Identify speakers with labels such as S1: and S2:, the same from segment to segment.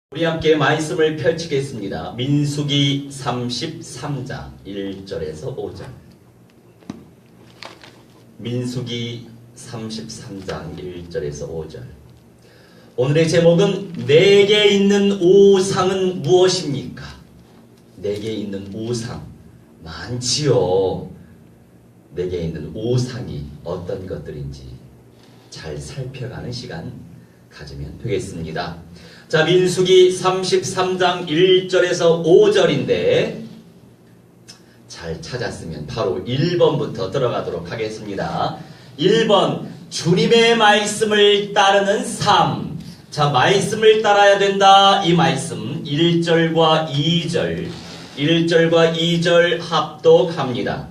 S1: 우리 함께 말씀을 펼치겠습니다. 민수기 33장 1절에서 5절. 민수기 33장 1절에서 5절. 오늘의 제목은 내게 있는 우상은 무엇입니까? 내게 있는 우상 많지요. 내게 있는 우상이 어떤 것들인지 잘 살펴가는 시간 가지면 되겠습니다. 자, 민수기 33장 1절에서 5절인데 잘 찾았으면 바로 1번부터 들어가도록 하겠습니다. 1번, 주님의 말씀을 따르는 삶. 자, 말씀을 따라야 된다. 이 말씀 1절과 2절 합독합니다.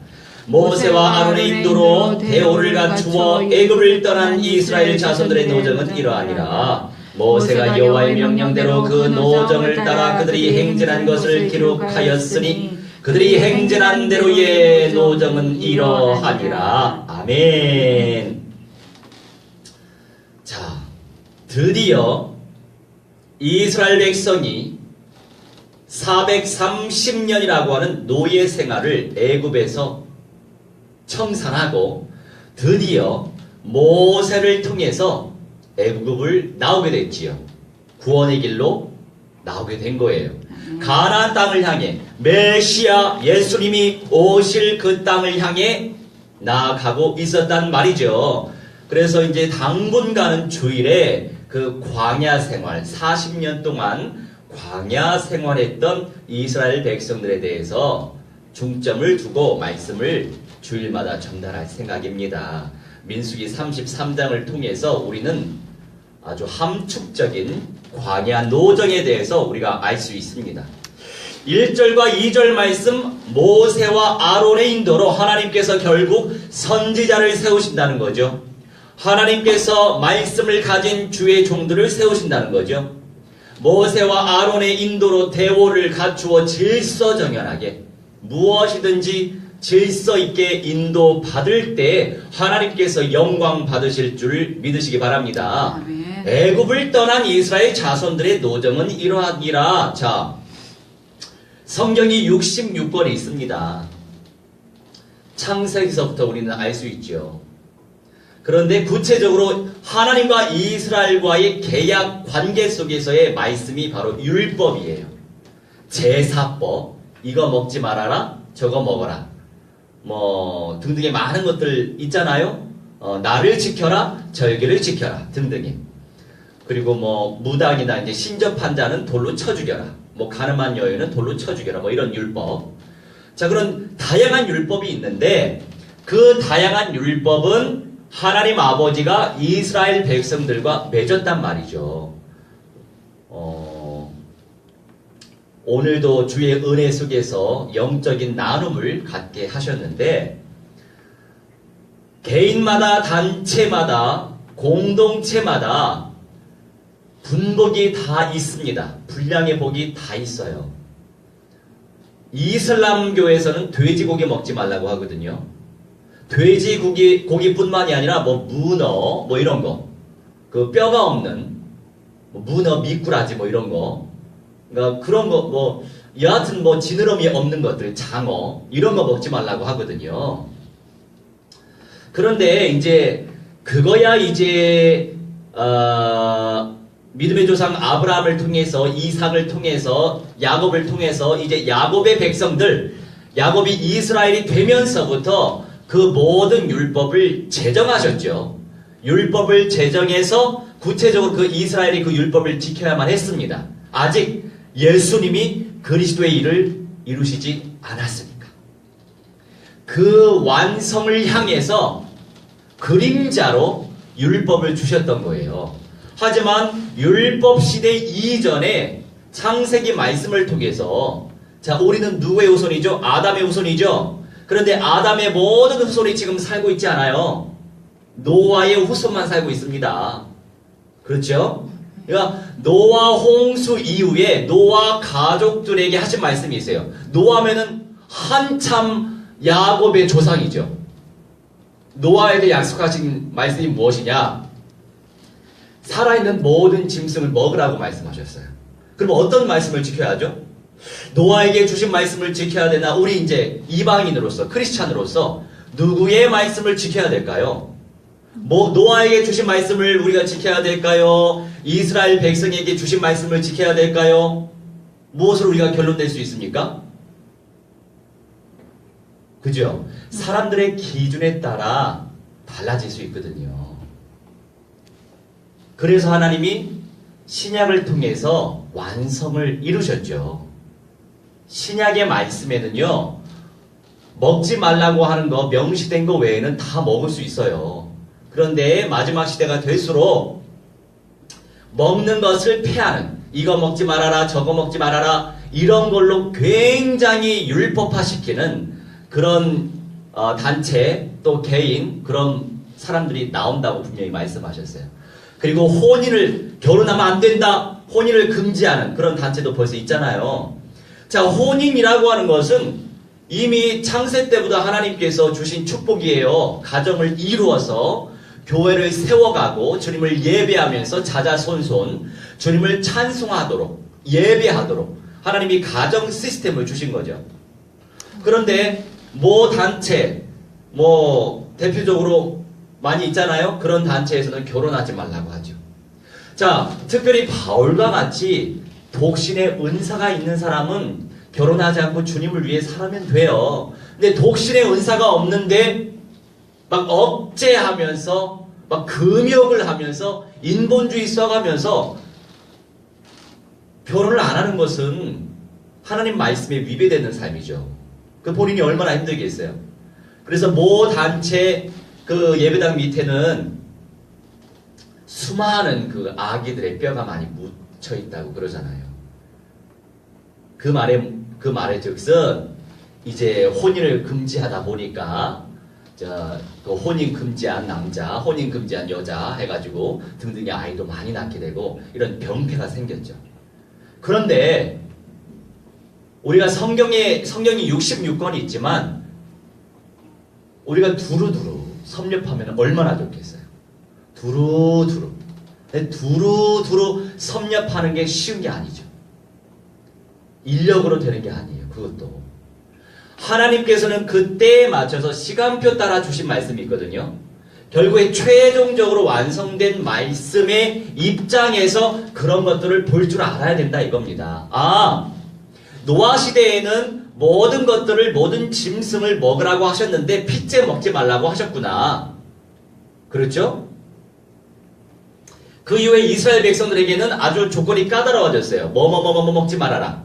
S1: 모세와 아론의 인도로 대오를 갖추어 애굽을 떠난 이스라엘 자손들의 노정은 이러하니라. 모세가 여호와의 명령대로 그 노정을 따라 그들이 행진한 것을 기록하였으니 그들이 행진한 대로의 노정은 이러하니라. 아멘. 자, 드디어 이스라엘 백성이 430년이라고 하는 노예 생활을 애굽에서 청산하고 드디어 모세를 통해서 애굽을 나오게 됐지요. 구원의 길로 나오게 된 거예요. 가나안 땅을 향해 메시아 예수님이 오실 그 땅을 향해 나아가고 있었단 말이죠. 그래서 이제 당분간은 주일에 그 광야 생활 40년 동안 광야 생활했던 이스라엘 백성들에 대해서 중점을 두고 말씀을 주일마다 전달할 생각입니다. 민수기 33장을 통해서 우리는 아주 함축적인 광야 노정에 대해서 우리가 알 수 있습니다. 1절과 2절 말씀, 모세와 아론의 인도로 하나님께서 결국 선지자를 세우신다는 거죠. 하나님께서 말씀을 가진 주의 종들을 세우신다는 거죠. 모세와 아론의 인도로 대오를 갖추어 질서정연하게 무엇이든지 질서 있게 인도받을 때 하나님께서 영광 받으실 줄 믿으시기 바랍니다. 애굽을 떠난 이스라엘 자손들의 노정은 이러하니라. 자, 성경이 66권이 있습니다. 창세기서부터 우리는 알 수 있죠. 그런데 구체적으로 하나님과 이스라엘과의 계약 관계 속에서의 말씀이 바로 율법이에요. 제사법, 이거 먹지 말아라, 저거 먹어라, 뭐 등등의 많은 것들 있잖아요. 날을 지켜라, 절기를 지켜라 등등이. 그리고 뭐 무당이나 이제 신접한 자는 돌로 쳐 죽여라, 뭐 가늠한 여인은 돌로 쳐 죽여라, 뭐 이런 율법. 자, 그런 다양한 율법이 있는데 그 다양한 율법은 하나님 아버지가 이스라엘 백성들과 맺었단 말이죠. 오늘도 주의 은혜 속에서 영적인 나눔을 갖게 하셨는데 개인마다, 단체마다, 공동체마다 분복이 다 있습니다. 분량의 복이 다 있어요. 이슬람교에서는 돼지고기 먹지 말라고 하거든요. 돼지고기뿐만이 아니라 뭐 문어, 뭐 이런 거, 그 뼈가 없는 뭐 문어, 미꾸라지 뭐 이런 거, 그러니까 그런 거 뭐 여하튼 뭐 지느러미 없는 것들, 장어 이런 거 먹지 말라고 하거든요. 그런데 이제 그거야 이제 믿음의 조상 아브라함을 통해서, 이삭을 통해서, 야곱을 통해서 이제 야곱의 백성들, 야곱이 이스라엘이 되면서부터 그 모든 율법을 제정하셨죠. 율법을 제정해서 구체적으로 그 이스라엘이 그 율법을 지켜야만 했습니다. 아직 예수님이 그리스도의 일을 이루시지 않았으니까. 그 완성을 향해서 그림자로 율법을 주셨던 거예요. 하지만 율법 시대 이전에 창세기 말씀을 통해서, 자, 우리는 누구의 후손이죠? 아담의 후손이죠. 그런데 아담의 모든 후손이 지금 살고 있지 않아요. 노아의 후손만 살고 있습니다. 그렇죠? 그러니까 노아 홍수 이후에 노아 가족들에게 하신 말씀이 있어요. 노아면은 한참 야곱의 조상이죠. 노아에 대해 약속하신 말씀이 무엇이냐? 살아있는 모든 짐승을 먹으라고 말씀하셨어요. 그럼 어떤 말씀을 지켜야 하죠? 노아에게 주신 말씀을 지켜야 되나? 우리 이제 이방인으로서, 크리스찬으로서 누구의 말씀을 지켜야 될까요? 노아에게 주신 말씀을 우리가 지켜야 될까요? 이스라엘 백성에게 주신 말씀을 지켜야 될까요? 무엇을 우리가 결론 낼 수 있습니까? 그죠? 사람들의 기준에 따라 달라질 수 있거든요. 그래서 하나님이 신약을 통해서 완성을 이루셨죠. 신약의 말씀에는요, 먹지 말라고 하는 거, 명시된 거 외에는 다 먹을 수 있어요. 그런데 마지막 시대가 될수록 먹는 것을 폐하는, 이거 먹지 말아라, 저거 먹지 말아라, 이런 걸로 굉장히 율법화시키는 그런 단체 또 개인 그런 사람들이 나온다고 분명히 말씀하셨어요. 그리고 결혼하면 안 된다, 혼인을 금지하는 그런 단체도 벌써 있잖아요. 자, 혼인이라고 하는 것은 이미 창세 때부터 하나님께서 주신 축복이에요. 가정을 이루어서 교회를 세워가고 주님을 예배하면서 자자손손 주님을 찬송하도록 예배하도록 하나님이 가정 시스템을 주신 거죠. 그런데 단체 대표적으로 많이 있잖아요. 그런 단체에서는 결혼하지 말라고 하죠. 자, 특별히 바울과 같이 독신의 은사가 있는 사람은 결혼하지 않고 주님을 위해 살면 돼요. 근데 독신의 은사가 없는데 막 억제하면서 막 금욕을 하면서 인본주의 써가면서 결혼을 안 하는 것은 하나님 말씀에 위배되는 삶이죠. 그 본인이 얼마나 힘들겠어요. 그래서 단체 그 예배당 밑에는 수많은 그 아기들의 뼈가 많이 묻혀 있다고 그러잖아요. 그 말의 즉슨 이제 혼인을 금지하다 보니까 그 혼인 금지한 남자, 혼인 금지한 여자 해가지고 등등의 아이도 많이 낳게 되고 이런 병폐가 생겼죠. 그런데 우리가 성경이 66권이 있지만 우리가 두루두루 섭렵하면 얼마나 좋겠어요. 두루두루 섭렵하는 게 쉬운 게 아니죠. 인력으로 되는 게 아니에요. 그것도 하나님께서는 그 때에 맞춰서 시간표 따라 주신 말씀이 있거든요. 결국에 최종적으로 완성된 말씀의 입장에서 그런 것들을 볼 줄 알아야 된다 이겁니다. 노아 시대에는 모든 짐승을 먹으라고 하셨는데 핏째 먹지 말라고 하셨구나. 그렇죠? 그 이후에 이스라엘 백성들에게는 아주 조건이 까다로워졌어요. 먹지 말아라.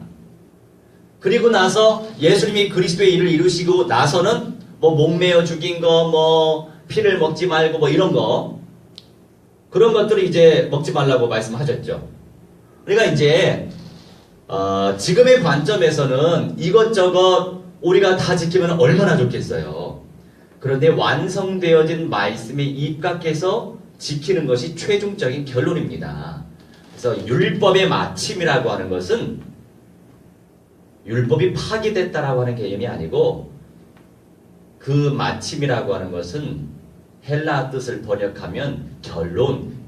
S1: 그리고 나서 예수님이 그리스도의 일을 이루시고 나서는 목매어 죽인 거, 피를 먹지 말고 이런 거, 그런 것들을 이제 먹지 말라고 말씀하셨죠. 우리가 이제 지금의 관점에서는 이것저것 우리가 다 지키면 얼마나 좋겠어요. 그런데 완성되어진 말씀에 입각해서 지키는 것이 최종적인 결론입니다. 그래서 율법의 마침이라고 하는 것은 율법이 파기됐다라고 하는 개념이 아니고 그 마침이라고 하는 것은 헬라 뜻을 번역하면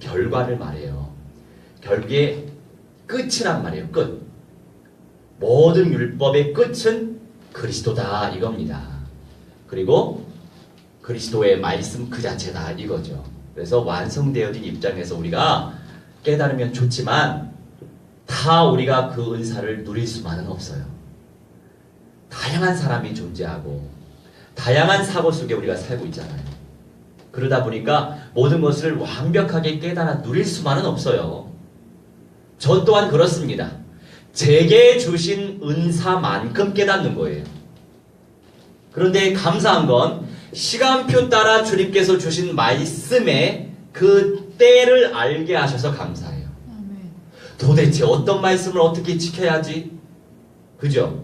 S1: 결과를 말해요. 결국에 끝이란 말이에요. 끝. 모든 율법의 끝은 그리스도다 이겁니다. 그리고 그리스도의 말씀 그 자체다 이거죠. 그래서 완성되어진 입장에서 우리가 깨달으면 좋지만 다 우리가 그 은사를 누릴 수만은 없어요. 다양한 사람이 존재하고 다양한 사고 속에 우리가 살고 있잖아요. 그러다 보니까 모든 것을 완벽하게 깨달아 누릴 수만은 없어요. 저 또한 그렇습니다. 제게 주신 은사만큼 깨닫는 거예요. 그런데 감사한 건 시간표 따라 주님께서 주신 말씀의 그 때를 알게 하셔서 감사해요. 도대체 어떤 말씀을 어떻게 지켜야지? 그죠?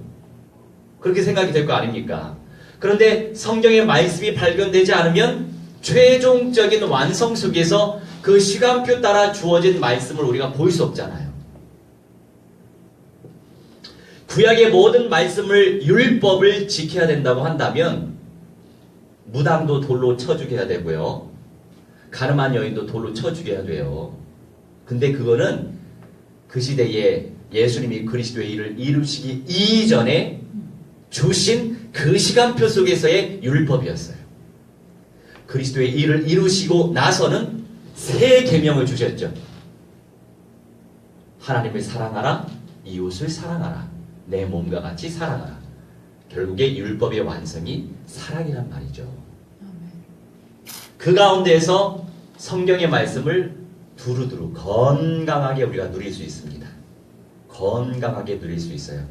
S1: 그렇게 생각이 될 거 아닙니까? 그런데 성경의 말씀이 발견되지 않으면 최종적인 완성 속에서 그 시간표 따라 주어진 말씀을 우리가 볼 수 없잖아요. 구약의 모든 말씀을 율법을 지켜야 된다고 한다면 무당도 돌로 쳐 죽여야 되고요. 가늠한 여인도 돌로 쳐 죽여야 돼요. 근데 그거는 그 시대의 예수님이 그리스도의 일을 이루시기 이전에 주신 그 시간표 속에서의 율법이었어요. 그리스도의 일을 이루시고 나서는 새 계명을 주셨죠. 하나님을 사랑하라, 이웃을 사랑하라, 내 몸과 같이 사랑하라. 결국에 율법의 완성이 사랑이란 말이죠. 그 가운데에서 성경의 말씀을 두루두루 건강하게 우리가 누릴 수 있습니다. 건강하게 누릴 수 있어요.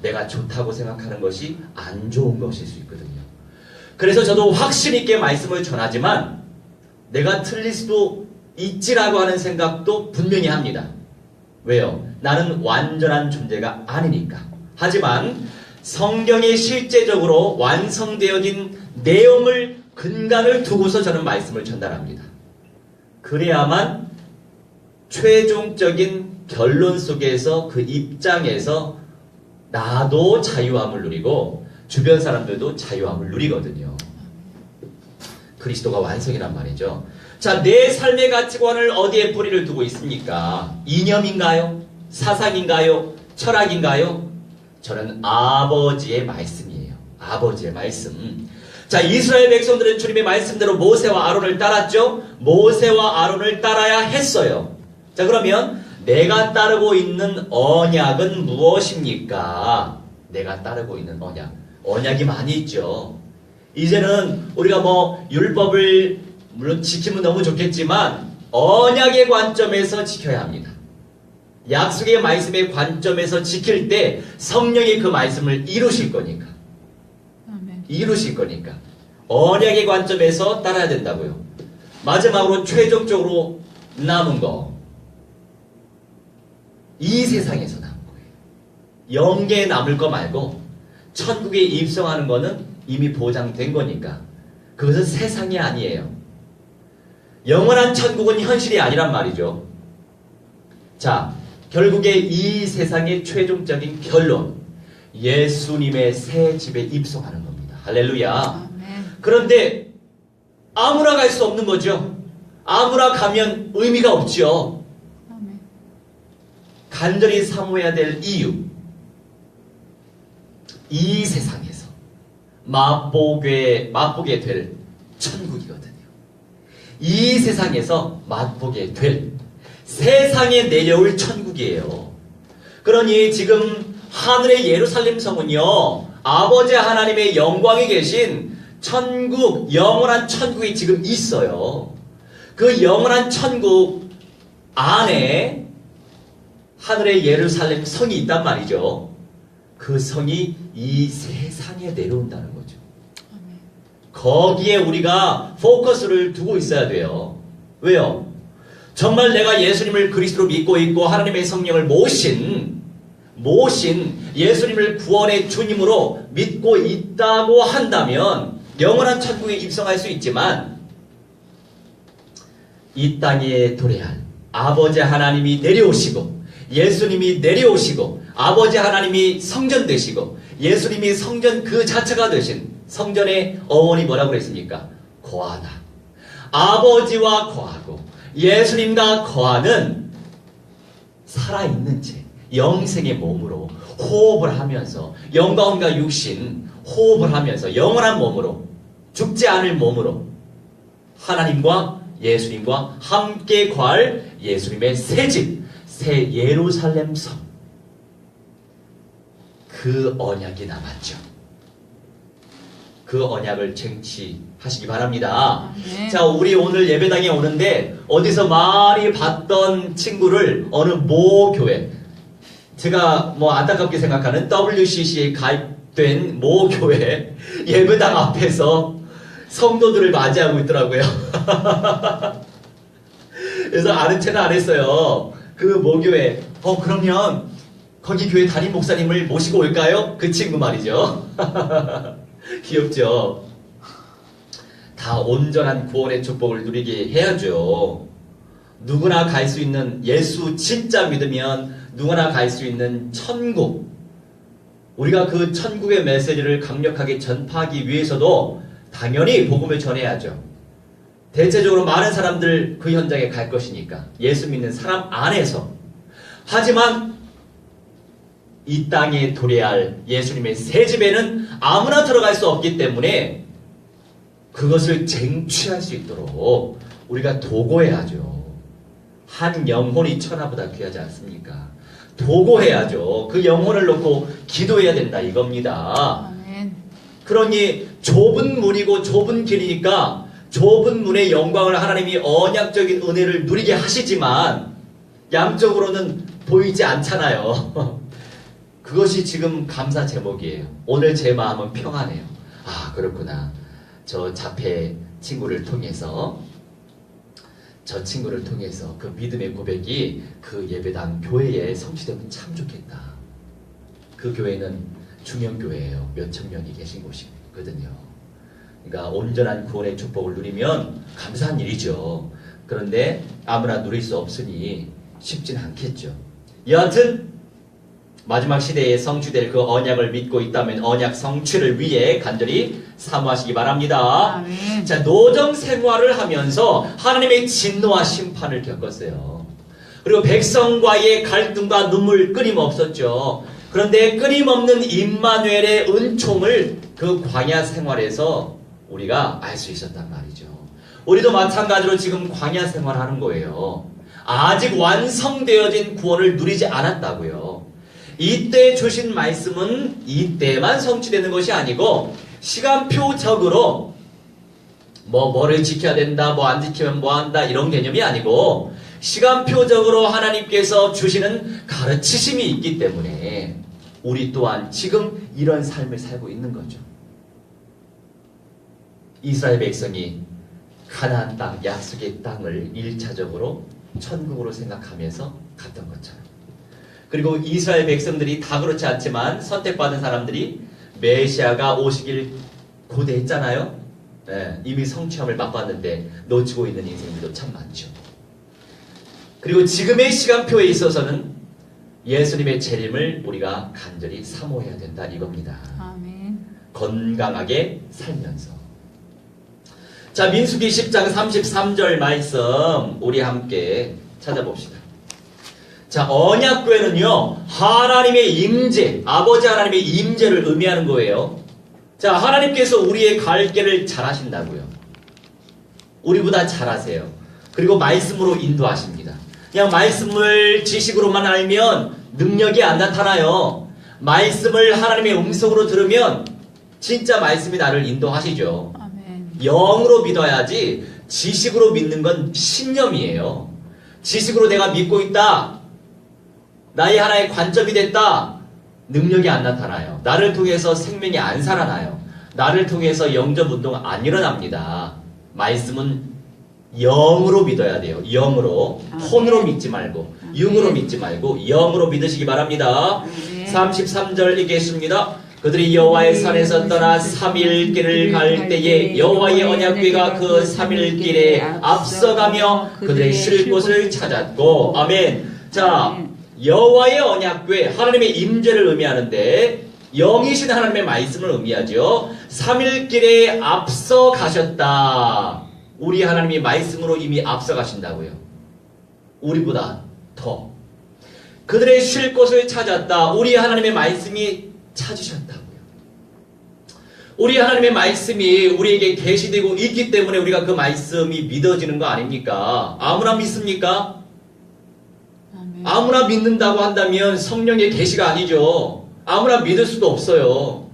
S1: 내가 좋다고 생각하는 것이 안 좋은 것일 수 있거든요. 그래서 저도 확신 있게 말씀을 전하지만 내가 틀릴 수도 있지라고 하는 생각도 분명히 합니다. 왜요? 나는 완전한 존재가 아니니까. 하지만 성경에 실제적으로 완성되어진 내용을 근간을 두고서 저는 말씀을 전달합니다. 그래야만 최종적인 결론 속에서 그 입장에서 나도 자유함을 누리고 주변 사람들도 자유함을 누리거든요. 그리스도가 완성이란 말이죠. 자, 내 삶의 가치관을 어디에 뿌리를 두고 있습니까? 이념인가요? 사상인가요? 철학인가요? 저는 아버지의 말씀이에요. 아버지의 말씀. 자, 이스라엘 백성들은 주님의 말씀대로 모세와 아론을 따랐죠? 모세와 아론을 따라야 했어요. 자, 그러면 내가 따르고 있는 언약은 무엇입니까? 내가 따르고 있는 언약. 언약이 많이 있죠. 이제는 우리가 율법을 물론 지키면 너무 좋겠지만 언약의 관점에서 지켜야 합니다. 약속의 말씀의 관점에서 지킬 때 성령이 그 말씀을 이루실 거니까. 이루실 거니까. 언약의 관점에서 따라야 된다고요. 마지막으로 최종적으로 남은 거. 이 세상에서 남은 거예요. 영계에 남을 거 말고 천국에 입성하는 거는 이미 보장된 거니까. 그것은 세상이 아니에요. 영원한 천국은 현실이 아니란 말이죠. 자, 결국에 이 세상의 최종적인 결론, 예수님의 새 집에 입성하는 겁니다. 할렐루야.
S2: 아멘.
S1: 그런데 아무나 갈 수 없는 거죠. 아무나 가면 의미가 없죠.
S2: 아멘.
S1: 간절히 사모해야 될 이유, 이 세상에서 맛보게 될 천국이거든요. 이 세상에서 맛보게 될 세상에 내려올 천국이에요. 그러니 지금 하늘의 예루살렘 성은요, 아버지 하나님의 영광이 계신 천국, 영원한 천국이 지금 있어요. 그 영원한 천국 안에 하늘의 예루살렘 성이 있단 말이죠. 그 성이 이 세상에 내려온다는 거죠.
S2: 아멘.
S1: 거기에 우리가 포커스를 두고 있어야 돼요. 왜요? 정말 내가 예수님을 그리스도로 믿고 있고 하나님의 성령을 모신 예수님을 구원의 주님으로 믿고 있다고 한다면 영원한 천국에 입성할 수 있지만 이 땅에 도래할 아버지 하나님이 내려오시고 예수님이 내려오시고 아버지 하나님이 성전 되시고 예수님이 성전 그 자체가 되신 성전의 어원이 뭐라고 그랬습니까? 거하다. 아버지와 거하고 예수님과 거하는 살아있는 채 영생의 몸으로 호흡을 하면서 영광과 육신 호흡을 하면서 영원한 몸으로 죽지 않을 몸으로 하나님과 예수님과 함께 거할 예수님의 새 집, 새 예루살렘 성. 그 언약이 남았죠. 그 언약을 쟁취하시기 바랍니다.
S2: 네.
S1: 자, 우리 오늘 예배당에 오는데 어디서 많이 봤던 친구를 어느 모 교회, 제가 안타깝게 생각하는 WCC에 가입된 모 교회 예배당 앞에서 성도들을 맞이하고 있더라고요. 그래서 아는 체는 안 했어요. 그 모 교회, 그러면 거기 교회 담임 목사님을 모시고 올까요? 그 친구 말이죠. 귀엽죠? 다 온전한 구원의 축복을 누리게 해야죠. 누구나 갈 수 있는, 예수 진짜 믿으면 누구나 갈 수 있는 천국. 우리가 그 천국의 메시지를 강력하게 전파하기 위해서도 당연히 복음을 전해야죠. 대체적으로 많은 사람들 그 현장에 갈 것이니까. 예수 믿는 사람 안에서. 하지만 이 땅에 도래할 예수님의 새 집에는 아무나 들어갈 수 없기 때문에 그것을 쟁취할 수 있도록 우리가 도고해야죠. 한 영혼이 천하보다 귀하지 않습니까? 도고해야죠. 그 영혼을 놓고 기도해야 된다 이겁니다.
S2: 아멘.
S1: 그러니 좁은 문이고 좁은 길이니까 좁은 문의 영광을 하나님이 언약적인 은혜를 누리게 하시지만 양쪽으로는 보이지 않잖아요. 그것이 지금 감사 제목이에요. 오늘 제 마음은 평안해요. 아, 그렇구나. 저 자폐 친구를 통해서 그 믿음의 고백이 그 예배당 교회에 성취되면 참 좋겠다. 그 교회는 중형교회예요. 몇천 명이 계신 곳이거든요. 그러니까 온전한 구원의 축복을 누리면 감사한 일이죠. 그런데 아무나 누릴 수 없으니 쉽진 않겠죠. 여하튼 마지막 시대에 성취될 그 언약을 믿고 있다면 언약 성취를 위해 간절히 사모하시기 바랍니다.
S2: 아멘.
S1: 자, 노정 생활을 하면서 하나님의 진노와 심판을 겪었어요. 그리고 백성과의 갈등과 눈물 끊임없었죠. 그런데 끊임없는 임마누엘의 은총을 그 광야 생활에서 우리가 알 수 있었단 말이죠. 우리도 마찬가지로 지금 광야 생활하는 거예요. 아직 완성되어진 구원을 누리지 않았다고요. 이때 주신 말씀은 이때만 성취되는 것이 아니고 시간표적으로 뭐를 지켜야 된다, 뭐 안 지키면 뭐 한다 이런 개념이 아니고 시간표적으로 하나님께서 주시는 가르치심이 있기 때문에 우리 또한 지금 이런 삶을 살고 있는 거죠. 이스라엘 백성이 가나안 땅, 약속의 땅을 1차적으로 천국으로 생각하면서 갔던 것처럼, 그리고 이스라엘 백성들이 다 그렇지 않지만 선택받은 사람들이 메시아가 오시길 고대했잖아요. 네, 이미 성취함을 맛봤는데 놓치고 있는 인생들도 참 많죠. 그리고 지금의 시간표에 있어서는 예수님의 재림을 우리가 간절히 사모해야 된다 이겁니다.
S2: 아멘.
S1: 건강하게 살면서. 자, 민수기 10장 33절 말씀 우리 함께 찾아봅시다. 자, 언약궤는요 하나님의 임재, 아버지 하나님의 임재를 의미하는 거예요. 자, 하나님께서 우리의 갈 길을 잘 하신다고요. 우리보다 잘 하세요. 그리고 말씀으로 인도하십니다. 그냥 말씀을 지식으로만 알면 능력이 안 나타나요. 말씀을 하나님의 음성으로 들으면 진짜 말씀이 나를 인도하시죠.
S2: 아멘.
S1: 영으로 믿어야지 지식으로 믿는 건 신념이에요. 지식으로 내가 믿고 있다, 나의 하나의 관점이 됐다, 능력이 안 나타나요. 나를 통해서 생명이 안 살아나요. 나를 통해서 영접 운동 안 일어납니다. 말씀은 영으로 믿어야 돼요. 영으로. 혼으로 믿지 말고, 육으로 믿지 말고 영으로 믿으시기 바랍니다. 33절 읽겠습니다. 그들이 여호와의 산에서 떠나 3일 길을 갈 때에 여호와의 언약궤가 그 3일 길에 앞서가며 그들의 쉴 곳을 찾았고. 아멘. 자, 여호와의 언약궤, 하나님의 임재를 의미하는데 영이신 하나님의 말씀을 의미하죠. 3일 길에 앞서 가셨다. 우리 하나님이 말씀으로 이미 앞서 가신다고요. 우리보다 더. 그들의 쉴 곳을 찾았다. 우리 하나님의 말씀이 찾으셨다고요. 우리 하나님의 말씀이 우리에게 계시되고 있기 때문에 우리가 그 말씀이 믿어지는 거 아닙니까? 아무나 믿습니까? 아무나 믿는다고 한다면 성령의 계시가 아니죠. 아무나 믿을 수도 없어요.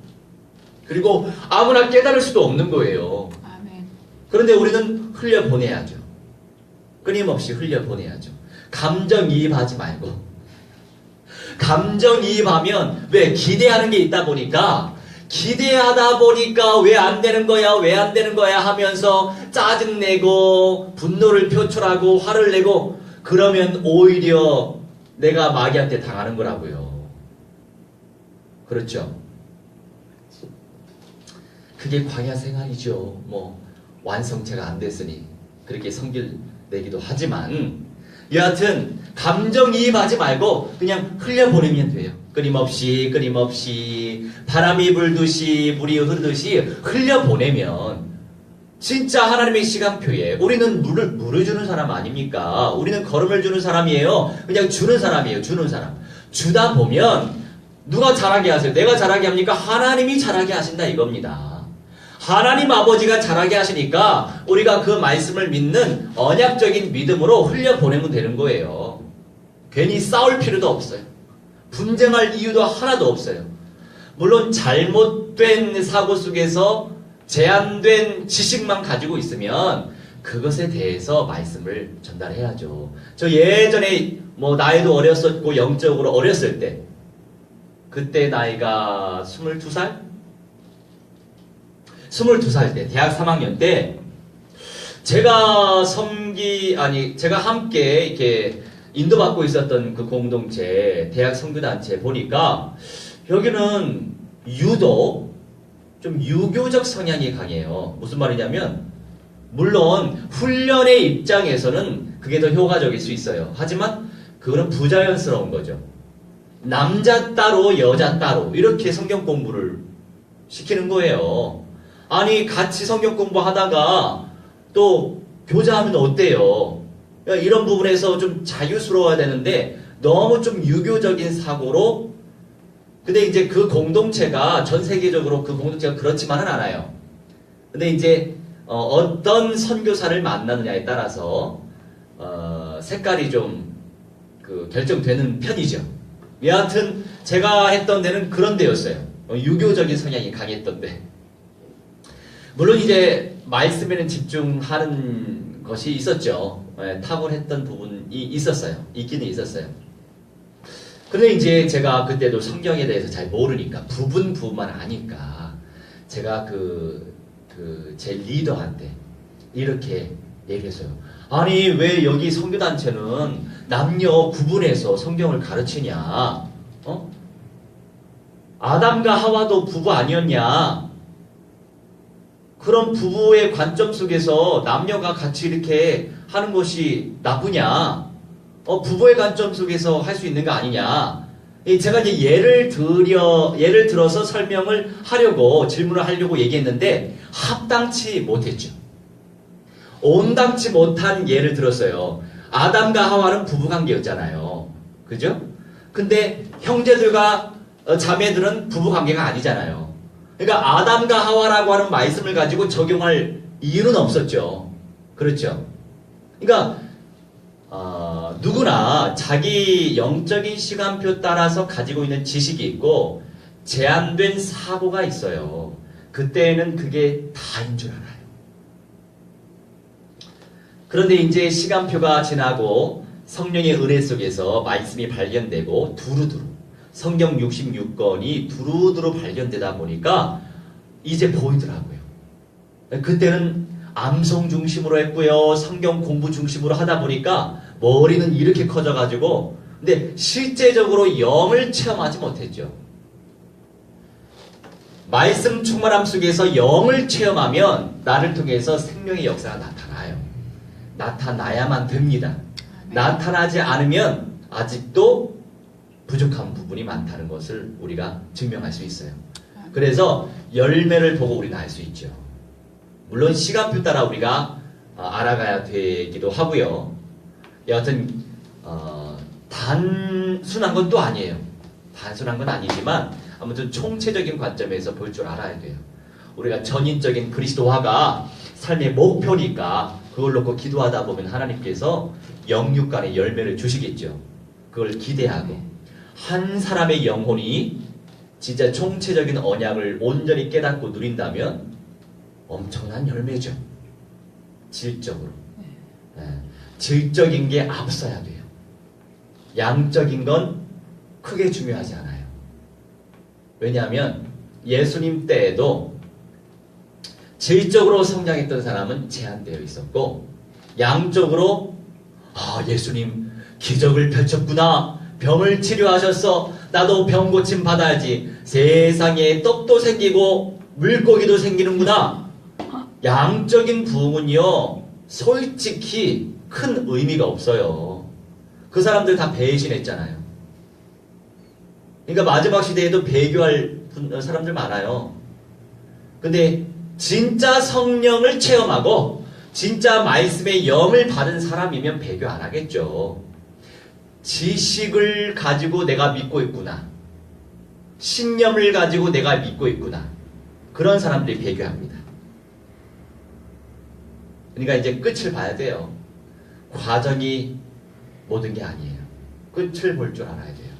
S1: 그리고 아무나 깨달을 수도 없는 거예요.
S2: 아멘.
S1: 그런데 우리는 흘려보내야죠. 끊임없이 흘려보내야죠. 감정이입하지 말고. 감정이입하면 왜? 기대하는 게 있다 보니까, 기대하다 보니까 왜 안 되는 거야, 왜 안 되는 거야 하면서 짜증내고 분노를 표출하고 화를 내고, 그러면 오히려 내가 마귀한테 당하는 거라고요. 그렇죠? 그게 광야 생활이죠. 뭐 완성체가 안 됐으니 그렇게 성길 내기도 하지만, 여하튼 감정이입하지 말고 그냥 흘려보내면 돼요. 끊임없이 바람이 불듯이 물이 흐르듯이 흘려보내면 진짜 하나님의 시간표에, 우리는 물을 주는 사람 아닙니까? 우리는 걸음을 주는 사람이에요. 그냥 주는 사람이에요. 주는 사람. 주다 보면 누가 잘하게 하세요? 내가 잘하게 합니까? 하나님이 잘하게 하신다 이겁니다. 하나님 아버지가 잘하게 하시니까 우리가 그 말씀을 믿는 언약적인 믿음으로 흘려보내면 되는 거예요. 괜히 싸울 필요도 없어요. 분쟁할 이유도 하나도 없어요. 물론 잘못된 사고 속에서 제한된 지식만 가지고 있으면 그것에 대해서 말씀을 전달해야죠. 저 예전에 나이도 어렸었고 영적으로 어렸을 때, 그때 나이가 22살? 22살 때, 대학 3학년 때, 제가 제가 함께 이렇게 인도받고 있었던 그 공동체, 대학 선교단체 보니까, 여기는 유독 좀 유교적 성향이 강해요. 무슨 말이냐면, 물론 훈련의 입장에서는 그게 더 효과적일 수 있어요. 하지만 그거는 부자연스러운 거죠. 남자 따로 여자 따로 이렇게 성경 공부를 시키는 거예요. 아니 같이 성경 공부하다가 또 교제하면 어때요? 이런 부분에서 좀 자유스러워야 되는데 너무 좀 유교적인 사고로, 근데 이제 그 공동체가 전 세계적으로 그 공동체가 그렇지만은 않아요. 근데 이제 어떤 선교사를 만나느냐에 따라서 색깔이 좀 결정되는 편이죠. 여하튼 제가 했던 데는 그런 데였어요. 유교적인 성향이 강했던데. 물론 이제 말씀에는 집중하는 것이 있었죠. 탁월했던 부분이 있었어요. 있기는 있었어요. 그런데 이제 제가 그때도 성경에 대해서 잘 모르니까 부분만 아니까 제가 제 리더한테 이렇게 얘기했어요. 아니 왜 여기 선교단체는 남녀 구분해서 성경을 가르치냐? 아담과 하와도 부부 아니었냐? 그런 부부의 관점 속에서 남녀가 같이 이렇게 하는 것이 나쁘냐? 부부의 관점 속에서 할 수 있는 거 아니냐? 제가 이제 예를 들어서 설명을 하려고, 질문을 하려고 얘기했는데, 합당치 못했죠. 온당치 못한 예를 들었어요. 아담과 하와는 부부관계였잖아요. 그죠? 근데 형제들과 자매들은 부부관계가 아니잖아요. 그러니까 아담과 하와라고 하는 말씀을 가지고 적용할 이유는 없었죠. 그렇죠? 그러니까 누구나 자기 영적인 시간표 따라서 가지고 있는 지식이 있고 제한된 사고가 있어요. 그때는 그게 다인 줄 알아요. 그런데 이제 시간표가 지나고 성령의 은혜 속에서 말씀이 발견되고 두루두루 성경 66권이 두루두루 발견되다 보니까 이제 보이더라고요. 그때는 암송 중심으로 했고요. 성경 공부 중심으로 하다 보니까 머리는 이렇게 커져가지고, 근데 실제적으로 영을 체험하지 못했죠. 말씀 충만함 속에서 영을 체험하면 나를 통해서 생명의 역사가 나타나요. 나타나야만 됩니다. 나타나지 않으면 아직도 부족한 부분이 많다는 것을 우리가 증명할 수 있어요. 그래서 열매를 보고 우리는 알 수 있죠. 물론 시간표 따라 우리가 알아가야 되기도 하고요. 여하튼 단순한 건 또 아니에요. 단순한 건 아니지만 아무튼 총체적인 관점에서 볼 줄 알아야 돼요. 우리가 전인적인 그리스도화가 삶의 목표니까 그걸 놓고 기도하다 보면 하나님께서 영육 간의 열매를 주시겠죠. 그걸 기대하고 한 사람의 영혼이 진짜 총체적인 언약을 온전히 깨닫고 누린다면 엄청난 열매죠. 질적으로. 질적인 게 앞서야 돼요. 양적인 건 크게 중요하지 않아요. 왜냐하면 예수님 때에도 질적으로 성장했던 사람은 제한되어 있었고 양적으로 예수님 기적을 펼쳤구나. 병을 치료하셨어. 나도 병 고침 받아야지. 세상에 떡도 생기고 물고기도 생기는구나. 양적인 부흥은요 솔직히 큰 의미가 없어요. 그 사람들 다 배신했잖아요. 그러니까 마지막 시대에도 배교할 사람들 많아요. 근데 진짜 성령을 체험하고 진짜 말씀의 영을 받은 사람이면 배교 안 하겠죠. 지식을 가지고 내가 믿고 있구나. 신념을 가지고 내가 믿고 있구나. 그런 사람들이 배교합니다. 그러니까 이제 끝을 봐야 돼요. 과정이 모든 게 아니에요. 끝을 볼 줄 알아야 돼요.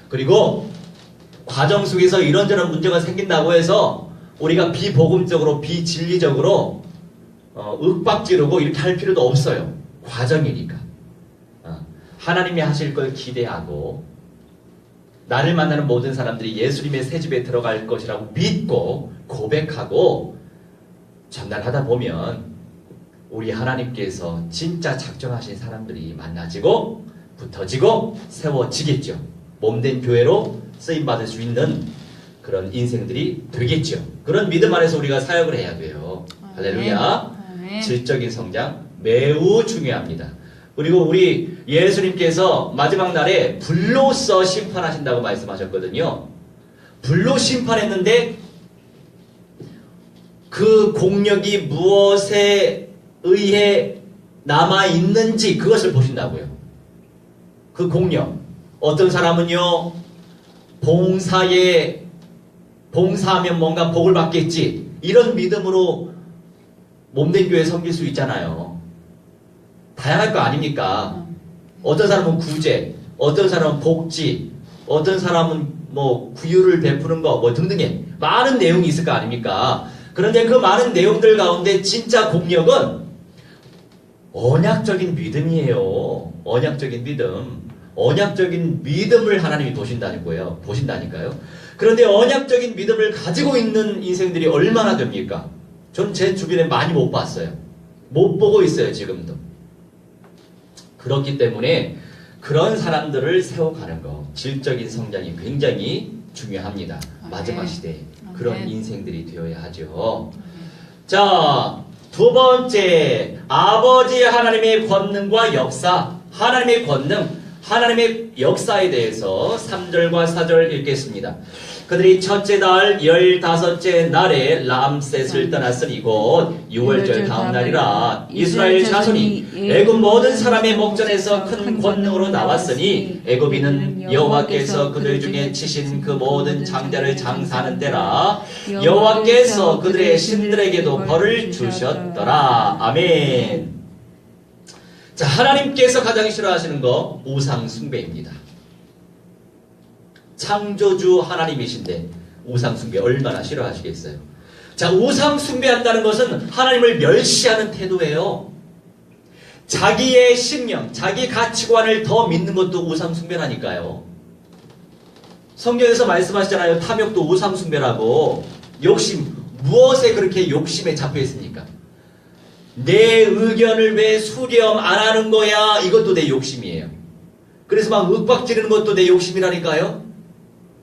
S1: 그리고 과정 속에서 이런저런 문제가 생긴다고 해서 우리가 비복음적으로 비진리적으로 윽박지르고 이렇게 할 필요도 없어요. 과정이니까. 하나님이 하실 걸 기대하고 나를 만나는 모든 사람들이 예수님의 새집에 들어갈 것이라고 믿고 고백하고 전달하다 보면 우리 하나님께서 진짜 작정하신 사람들이 만나지고 붙어지고 세워지겠죠. 몸된 교회로 쓰임받을 수 있는 그런 인생들이 되겠죠. 그런 믿음 안에서 우리가 사역을 해야 돼요. 할렐루야. 질적인 성장 매우 중요합니다. 그리고 우리 예수님께서 마지막 날에 불로써 심판하신다고 말씀하셨거든요. 불로 심판했는데 그 공력이 무엇에 의해 남아있는지 그것을 보신다고요. 그 공력. 어떤 사람은요, 봉사하면 뭔가 복을 받겠지. 이런 믿음으로 몸된 교회 섬길 수 있잖아요. 다양할 거 아닙니까? 어떤 사람은 구제, 어떤 사람은 복지, 어떤 사람은 뭐 구유를 베푸는 거, 뭐 등등의 많은 내용이 있을 거 아닙니까? 그런데 그 많은 내용들 가운데 진짜 공력은 언약적인 믿음이에요. 언약적인 믿음. 언약적인 믿음을 하나님이 보신다니까요. 그런데 언약적인 믿음을 가지고 있는 인생들이 얼마나 됩니까? 전 제 주변에 많이 못 봤어요. 못 보고 있어요, 지금도. 그렇기 때문에 그런 사람들을 세워가는 거, 질적인 성장이 굉장히 중요합니다. 마지막 시대에 그런 인생들이 되어야 하죠. 자, 두 번째, 아버지 하나님의 권능과 역사, 하나님의 권능, 하나님의 역사에 대해서 3절과 4절 읽겠습니다. 그들이 첫째 달 15째 날에 람셋을 떠났으니 곧 6월절 다음 날이라. 이스라엘 자손이 애굽 모든 사람의 목전에서 큰 권능으로 나왔으니 애굽인은 여호와께서 그들 중에 치신 그 모든 장자를 장사하는 때라. 여호와께서 그들의 신들에게도 벌을 주셨더라. 아멘. 자, 하나님께서 가장 싫어하시는 거 우상 숭배입니다. 창조주 하나님이신데 우상 숭배 얼마나 싫어하시겠어요? 자, 우상 숭배한다는 것은 하나님을 멸시하는 태도예요. 자기의 신념, 자기 가치관을 더 믿는 것도 우상 숭배라니까요. 성경에서 말씀하시잖아요. 탐욕도 우상 숭배라고. 욕심, 무엇에 그렇게 욕심에 잡혀 있습니까? 내 의견을 왜 수렴 안 하는 거야? 이것도 내 욕심이에요. 그래서 막 윽박지르는 것도 내 욕심이라니까요.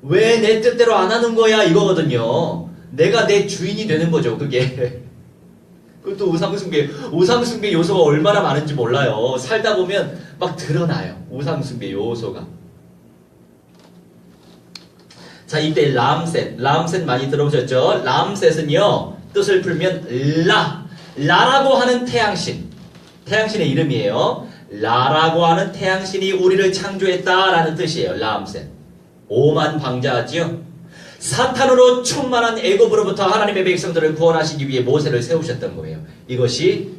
S1: 왜 내 뜻대로 안 하는 거야? 이거거든요. 내가 내 주인이 되는 거죠, 그게. 그것도 우상숭배 요소가 얼마나 많은지 몰라요. 살다 보면 막 드러나요. 우상숭배 요소가. 자, 이때 람셋 많이 들어보셨죠? 람셋은요, 뜻을 풀면 라라고 하는 태양신의 이름이에요. 라라고 하는 태양신이 우리를 창조했다라는 뜻이에요. 람셋. 오만 방자하지요. 사탄으로 충만한 애굽으로부터 하나님의 백성들을 구원하시기 위해 모세를 세우셨던 거예요. 이것이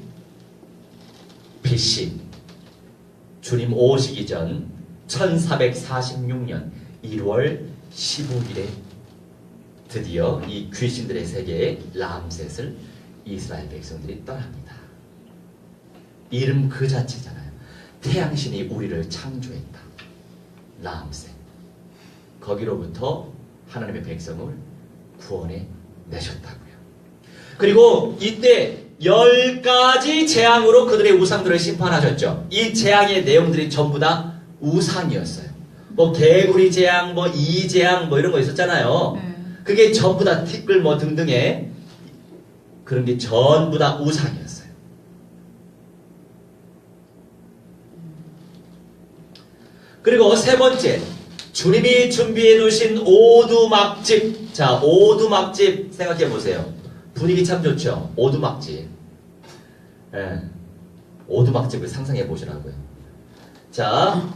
S1: BC 주님 오시기 전 1446년 1월 15일에 드디어 이 귀신들의 세계에 람셋을 이스라엘 백성들이 떠납니다. 이름 그 자체잖아요. 태양신이 우리를 창조했다. 람셋. 거기로부터 하나님의 백성을 구원해 내셨다고요. 그리고 이때 10가지 재앙으로 그들의 우상들을 심판하셨죠. 이 재앙의 내용들이 전부 다 우상이었어요. 뭐 개구리 재앙, 뭐 이재앙, 뭐 이런 거 있었잖아요. 그게 전부 다 티끌 뭐 등등의 그런 게 전부 다 우상이었어요. 그리고 세 번째, 주님이 준비해 두신 오두막집. 자, 오두막집 생각해 보세요. 분위기 참 좋죠. 오두막집. 예, 오두막집을 상상해 보시라고요. 자,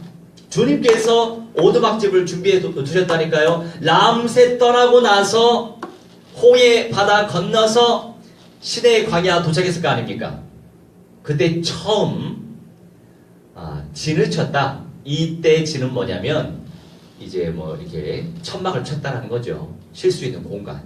S1: 주님께서 오두막집을 준비해 두셨다니까요. 람셋 떠나고 나서 홍해 바다 건너서 시내의 광야 도착했을 거 아닙니까? 그때 처음 진을 쳤다. 이때 진은 뭐냐면 이제 뭐 이렇게 천막을 쳤다는 거죠. 쉴 수 있는 공간.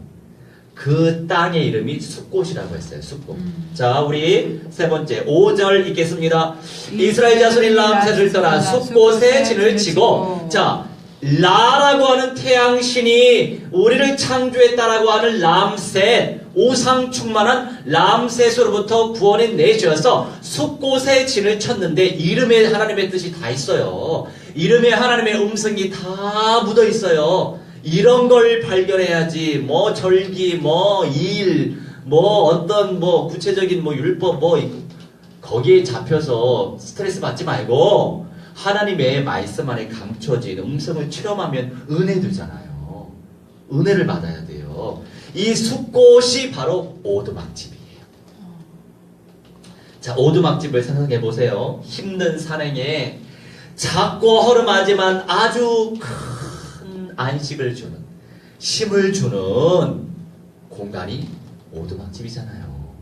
S1: 그 땅의 이름이 숫곳이라고 했어요. 숫곳. 자, 우리 세 번째 5절 읽겠습니다. 이스라엘 자손이 람셋을 떠나 숫곳에 진을 치고, 자, 라라고 하는 태양신이 우리를 창조했다라고 하는 람셋, 우상 충만한 람셋으로부터 구원해 내주어서 숫곳에 진을 쳤는데 이름에 하나님의 뜻이 다 있어요. 이름에 하나님의 음성이 다 묻어 있어요. 이런 걸 발견해야지. 뭐 절기, 뭐 일, 뭐 어떤 뭐 구체적인 뭐 율법 뭐 거기에 잡혀서 스트레스 받지 말고 하나님의 말씀 안에 감춰진 음성을 체험하면 은혜 되잖아요. 은혜를 받아야 돼요. 이 숫곳이 바로 오두막집이에요. 자, 오두막집을 생각해 보세요. 힘든 산행에 작고 허름하지만 아주 큰 안식을 주는, 힘을 주는 공간이 오두막집이잖아요.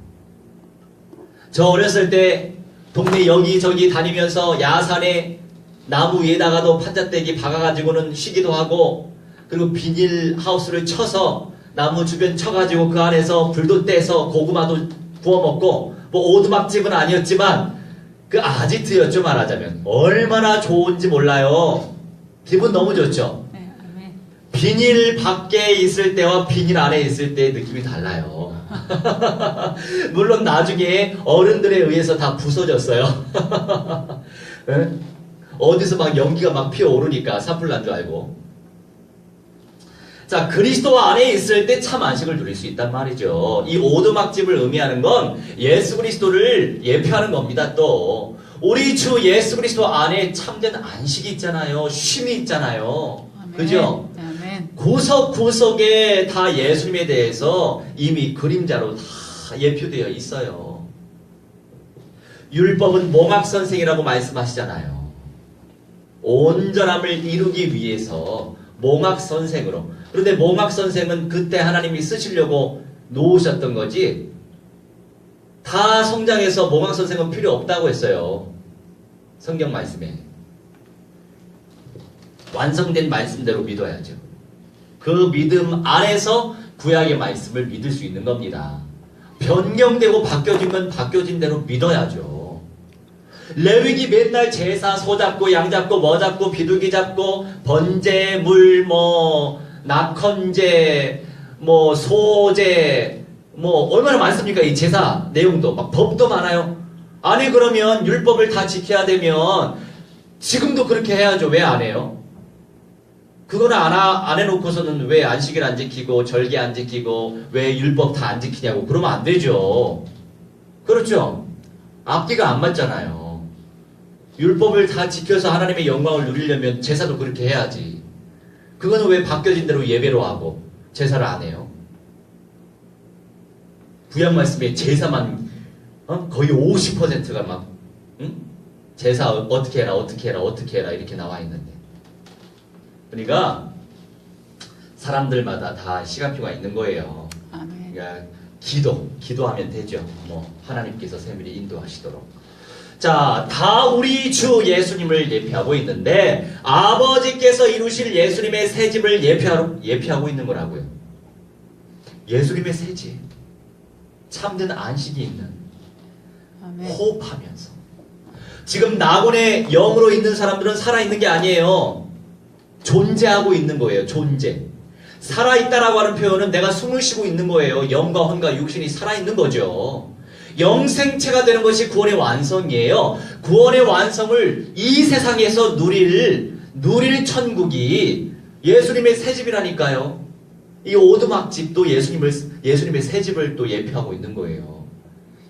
S1: 저 어렸을 때 동네 여기저기 다니면서 야산에 나무 위에다가도 판자떼기 박아가지고는 쉬기도 하고, 그리고 비닐하우스를 쳐서 나무 주변 쳐가지고 그 안에서 불도 떼서 고구마도 구워 먹고, 뭐 오두막집은 아니었지만 그 아지트였죠. 말하자면 얼마나 좋은지 몰라요. 기분 너무 좋죠.
S2: 네, 아멘.
S1: 비닐 밖에 있을 때와 비닐 안에 있을 때의 느낌이 달라요. 물론 나중에 어른들에 의해서 다 부서졌어요. 네? 어디서 막 연기가 막 피어오르니까 산불 난 줄 알고. 자, 그리스도 안에 있을 때 참 안식을 누릴 수 있단 말이죠. 이 오두막집을 의미하는 건 예수 그리스도를 예표하는 겁니다. 또 우리 주 예수 그리스도 안에 참된 안식이 있잖아요. 쉼이 있잖아요.
S2: 아멘.
S1: 그죠?
S2: 아멘.
S1: 구석구석에 다 예수님에 대해서 이미 그림자로 다 예표되어 있어요. 율법은 몽학선생이라고 말씀하시잖아요. 온전함을 이루기 위해서 몽학선생으로. 그런데 몽학선생은 그때 하나님이 쓰시려고 놓으셨던 거지, 다 성장해서 몽학선생은 필요 없다고 했어요. 성경 말씀에. 완성된 말씀대로 믿어야죠. 그 믿음 안에서 구약의 말씀을 믿을 수 있는 겁니다. 변경되고 바뀌어진 건 바뀌어진 대로 믿어야죠. 레위기 맨날 제사 소 잡고 양 잡고 뭐 잡고 비둘기 잡고 번제 물 뭐 낙헌제 뭐 소제 뭐 얼마나 많습니까? 이 제사 내용도 막 법도 많아요. 아니 그러면 율법을 다 지켜야 되면 지금도 그렇게 해야죠. 왜 안 해요? 그거는 안 해놓고서는 왜 안식일 안 지키고 절기 안 지키고 왜 율법 다 안 지키냐고 그러면 안 되죠. 그렇죠? 앞뒤가 안 맞잖아요. 율법을 다 지켜서 하나님의 영광을 누리려면 제사도 그렇게 해야지. 그거는 왜 바뀌어진 대로 예배로 하고 제사를 안 해요? 구약 말씀에 제사만 거의 50%가 막 제사 어떻게 해라 어떻게 해라 어떻게 해라 이렇게 나와 있는데, 그러니까 사람들마다 다 시간표가 있는 거예요.
S2: 아멘.
S1: 그러니까 기도하면 되죠. 뭐 하나님께서 세밀히 인도하시도록. 자, 다 우리 주 예수님을 예표하고 있는데 아버지께서 이루실 예수님의 새 집을 예표하고 있는 거라고요. 예수님의 새 집, 참된 안식이 있는,
S2: 아멘.
S1: 호흡하면서. 지금 낙원의 영으로 있는 사람들은 살아있는 게 아니에요. 존재하고 있는 거예요. 존재. 살아있다라고 하는 표현은 내가 숨을 쉬고 있는 거예요. 영과 혼과 육신이 살아있는 거죠. 영생체가 되는 것이 구원의 완성이에요. 구원의 완성을 이 세상에서 누릴 천국이 예수님의 새집이라니까요. 이 오두막집도 예수님의 새집을 또 예표하고 있는 거예요.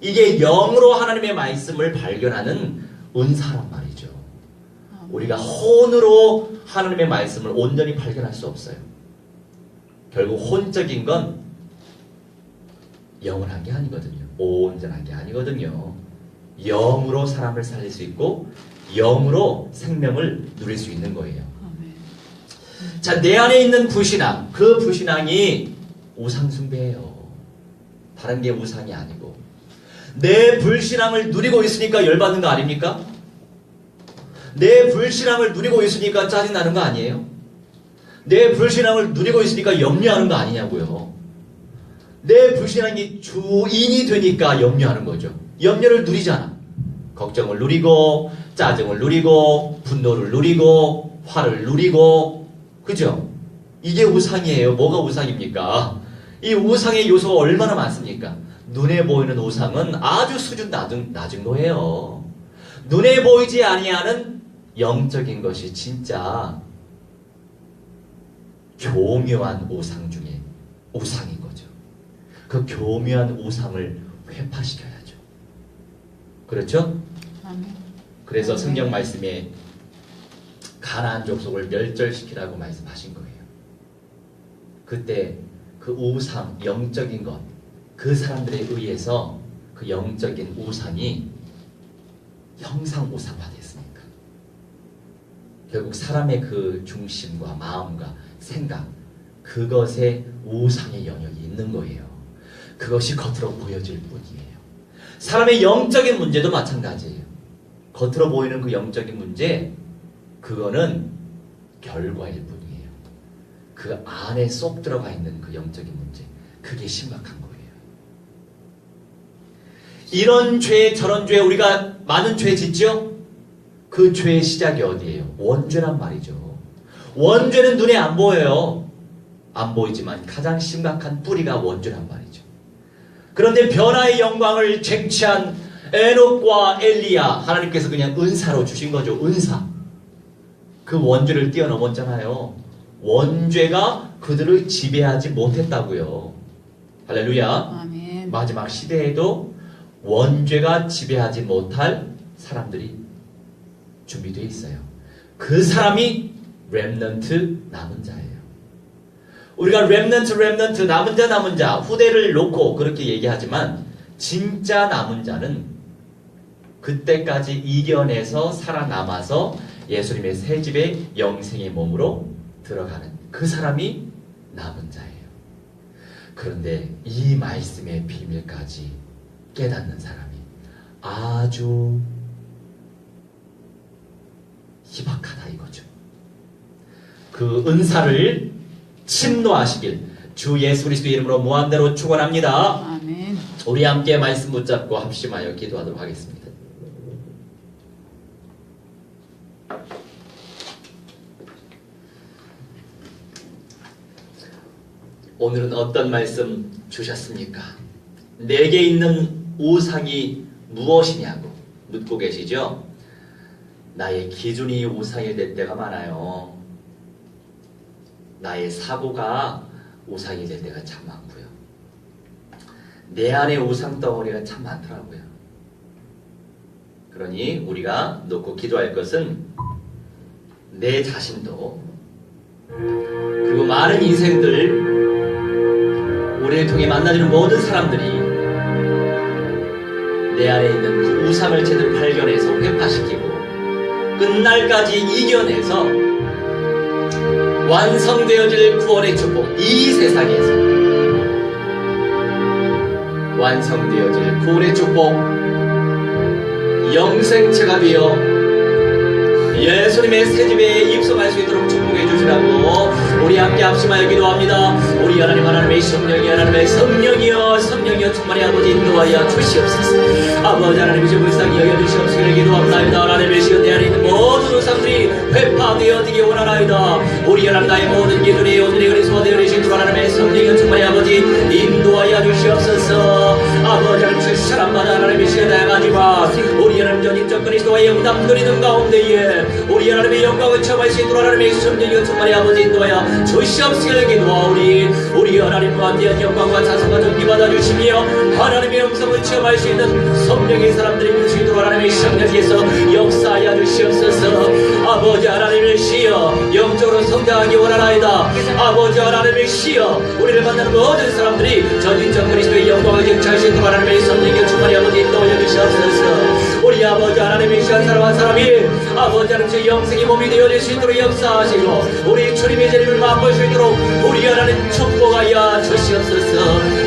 S1: 이게 영으로 하나님의 말씀을 발견하는 은사란 말이죠. 우리가 혼으로 하나님의 말씀을 온전히 발견할 수 없어요. 결국 혼적인 건 영원한 게 아니거든요. 온전한 게 아니거든요. 영으로 사람을 살릴 수 있고 영으로 생명을 누릴 수 있는 거예요.
S2: 아멘.
S1: 자, 내 안에 있는 불신앙, 그 불신앙이 우상숭배예요. 다른 게 우상이 아니고. 내 불신앙을 누리고 있으니까 열받는 거 아닙니까? 내 불신앙을 누리고 있으니까 짜증나는 거 아니에요? 내 불신앙을 누리고 있으니까 염려하는 거 아니냐고요. 내 불신앙이 주인이 되니까 염려하는 거죠. 염려를 누리잖아. 걱정을 누리고, 짜증을 누리고, 분노를 누리고, 화를 누리고, 그죠? 이게 우상이에요. 뭐가 우상입니까? 이 우상의 요소가 얼마나 많습니까? 눈에 보이는 우상은 아주 수준 낮은 거예요. 눈에 보이지 아니하는 영적인 것이 진짜 교묘한 우상 중에 우상인 거죠. 그 교묘한 우상을 회파시켜야죠. 그렇죠?
S2: 아멘.
S1: 그래서 성경 말씀에 가나안 족속을 멸절시키라고 말씀하신 거예요. 그때 그 우상, 영적인 것, 그 사람들에 의해서 그 영적인 우상이 형상 우상화됐으니까 결국 사람의 그 중심과 마음과 생각, 그것에 우상의 영역이 있는 거예요. 그것이 겉으로 보여질 뿐이에요. 사람의 영적인 문제도 마찬가지예요. 겉으로 보이는 그 영적인 문제, 그거는 결과일 뿐이에요. 그 안에 쏙 들어가 있는 그 영적인 문제, 그게 심각한 거예요. 이런 죄, 저런 죄, 우리가 많은 죄 짓죠? 그 죄의 시작이 어디예요? 원죄란 말이죠. 원죄는 눈에 안 보여요. 안 보이지만 가장 심각한 뿌리가 원죄란 말이죠. 그런데 변화의 영광을 쟁취한 에녹과 엘리야, 하나님께서 그냥 은사로 주신 거죠. 은사. 그 원죄를 뛰어넘었잖아요. 원죄가 그들을 지배하지 못했다고요. 할렐루야.
S2: 아멘.
S1: 마지막 시대에도 원죄가 지배하지 못할 사람들이 준비되어 있어요. 그 사람이 렘넌트, 남은 자예요. 우리가 렘넌트, 남은 자, 후대를 놓고 그렇게 얘기하지만 진짜 남은 자는 그때까지 이겨내서 살아남아서 예수님의 새 집에 영생의 몸으로 들어가는 그 사람이 남은 자예요. 그런데 이 말씀의 비밀까지 깨닫는 사람이 아주 희박하다 이거죠. 그 은사를 침노하시길 주 예수 그리스도의 이름으로 무한대로 축원합니다.
S2: 아멘.
S1: 우리 함께 말씀 붙잡고 합심하여 기도하도록 하겠습니다. 오늘은 어떤 말씀 주셨습니까? 내게 있는 우상이 무엇이냐고 묻고 계시죠? 나의 기준이 우상이 될 때가 많아요. 나의 사고가 우상이 될 때가 참 많고요. 내 안에 우상 덩어리가 참 많더라고요. 그러니 우리가 놓고 기도할 것은 내 자신도 그리고 많은 인생들 우리를 통해 만나주는 모든 사람들이 내 안에 있는 그 우상을 제대로 발견해서 회파시키고 끝날까지 이겨내서 완성되어질 구원의 축복, 이 세상에서 완성되어질 구원의 축복, 영생체가 되어 예수님의 새집에 입성할 수 있도록 축복해 주시라고 우리 함께 합심하여 기도합니다. 우리 하나님의 성령이 하나님의 성령이여 충만히 아버지 인도하여 주시옵소서. 아버지 하나님의 불쌍히 여겨주시옵소서. 기도합니다. 하나님의 시간 내 안에 있는 모든 우상들이 회파되어지기 원하나이다. 우리 하나님 나의 모든 기준이 오늘의 그리스도와 되어리신 주 하나님의 성령이여 충만히 아버지 인도하여 주시옵소서. 아버지 하나님 사람마다 하나님의 시간 다양하지만 우리 하나님 전인적 그리스도와 영담 누리는 가운데에 우리 하나님의 영광을 체험할 수 있도록 하나님의 성령이여 충만히 아버지 인도하여 주시옵소서. 기도하오니 우리 하나님과 귀한 영광과 자성과 존귀 받아주시며 하나님의 음성을 체험할 수 있는 성령의 사람들이 될 수 있도록 하나님의 성령께서 역사하여 주시옵소서. 아버지 하나님의 시여 영적으로 성장하기 원하나이다. 아버지 하나님의 시여 우리를 만나는 모든 사람들이 전인적 그리스도의 영광을 경치할 수 있도록 하나님의 성령의 충만히 아버지 인도하여 주시옵소서. 우리 아버지 하나님의 시한 사람 한 사람이 아버지 하나님의 영생이 몸이 되어질 수 있도록 역사하시고 우리 주님의 재림을 맛볼 수 있도록 우리 하나님 축복하여 주시옵소서.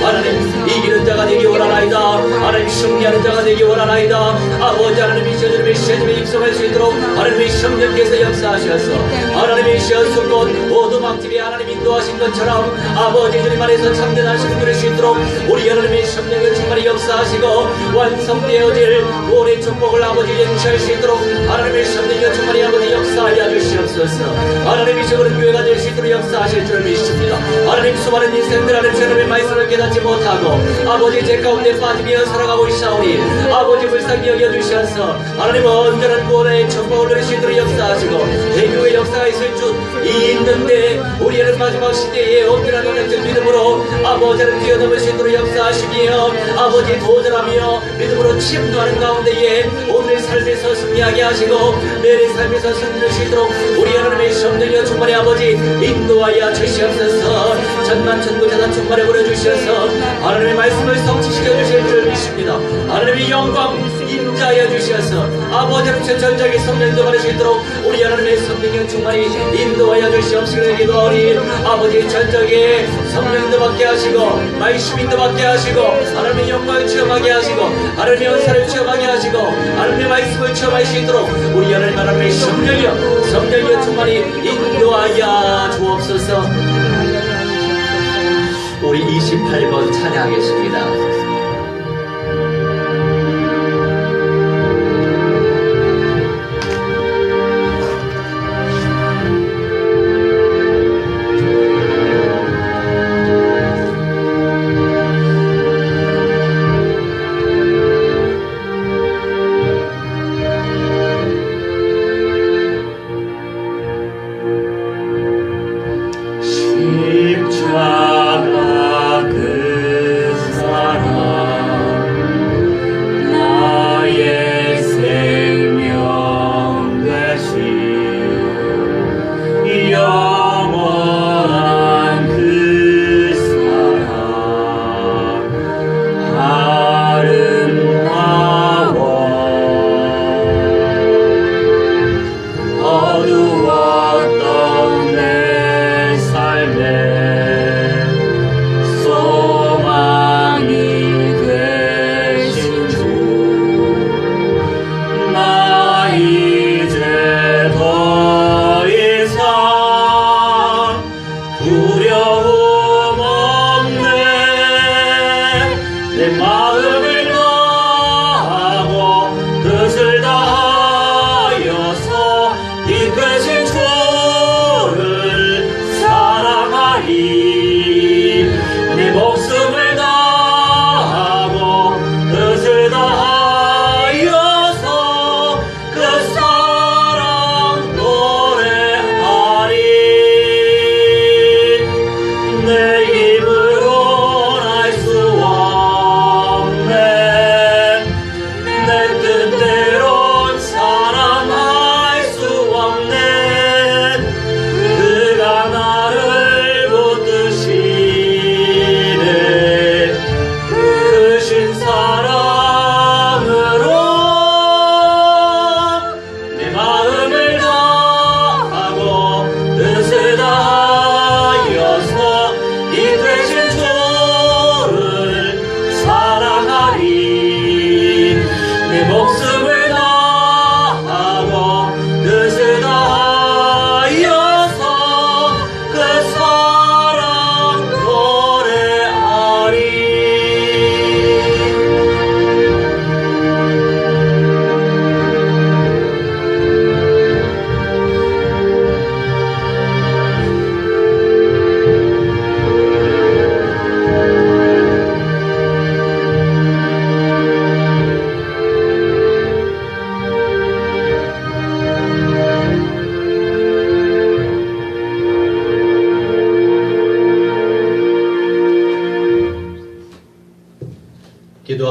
S1: 하나님 이기는 자가 되기 원하나이다. 하나님 승리하는 자가 되기 원하나이다. 아버지 하나님이 주님의 시험에 입성할 수 있도록 하나님의 성령께서 역사하셔서 하나님의 시한 속곳 오두막집에 하나님 인도하신 것처럼 아버지 주님 안에서 참된 하시는 누릴 수 있도록 우리 하나님의 성령을 충만히 역사하시고 완성되어질 올해 축복을 아버지 연치할 수 있도록 하나님의 성령을 충만히 아버지 역사하여 주시옵소서. 하나님이 저그런 교회가 될 수 있도록 역사하실 줄 믿습니다. 하나님 수많은 인생들 하나님 주님의 말씀을 깨닫지 못하고 아버지 제 가운데 빠지며 살아가고 있사오니 아버지 불쌍히 여겨주셔서 하나님 온전한 구원의 축복을 누릴 수 있도록 역사하시고 대교의 역사가 있을 줄 있는데 우리는 마지막 시대에 온전한 언약적 믿음으로 아버지를 뛰어넘을 수 있도록 역사하시며 아버지 도전하며 믿음으로 침투하는 가운데에 오늘의 삶에서 승리하게 하시고 내일의 삶에서 승리할 수 있도록 우리 하나님의 성령이여 충만히 아버지 인도하여 주시옵소서. 천만천부자단 충만히 보내주셔서 하나님의 말씀을 성취시켜 주실 줄 믿습니다. 하나님의 영광 인자하여 주셔서 아버지 하나님의 전적인 성령도 받을 수 있도록 우리 하나님의 성령을 충만히 인도하여 주시옵시기를 기도하오니 아버지 전적의 성령도 받게 하시고 말씀인도 받게 하시고 하나님의 영광을 체험하게 하시고 하나님의 은사를 체험하게 하시고 하나님의 말씀을 체험할 수 있도록 우리 하나님의 성령이여 충만히 인도하여 주옵소서. 우리 28번 찬양하겠습니다.
S3: 십자가 그 사랑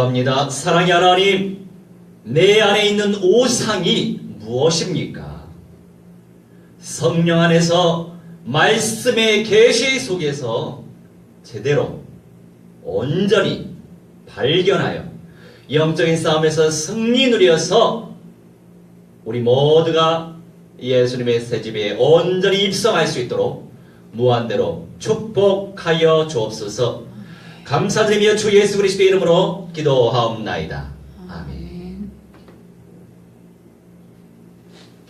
S1: 기도합니다. 사랑의 하나님, 내 안에 있는 오상이 무엇입니까? 성령 안에서 말씀의 계시 속에서 제대로 온전히 발견하여 영적인 싸움에서 승리 누려서 우리 모두가 예수님의 새집에 온전히 입성할 수 있도록 무한대로 축복하여 주옵소서. 감사드리며 주 예수 그리스도의 이름으로 기도하옵나이다. 아멘.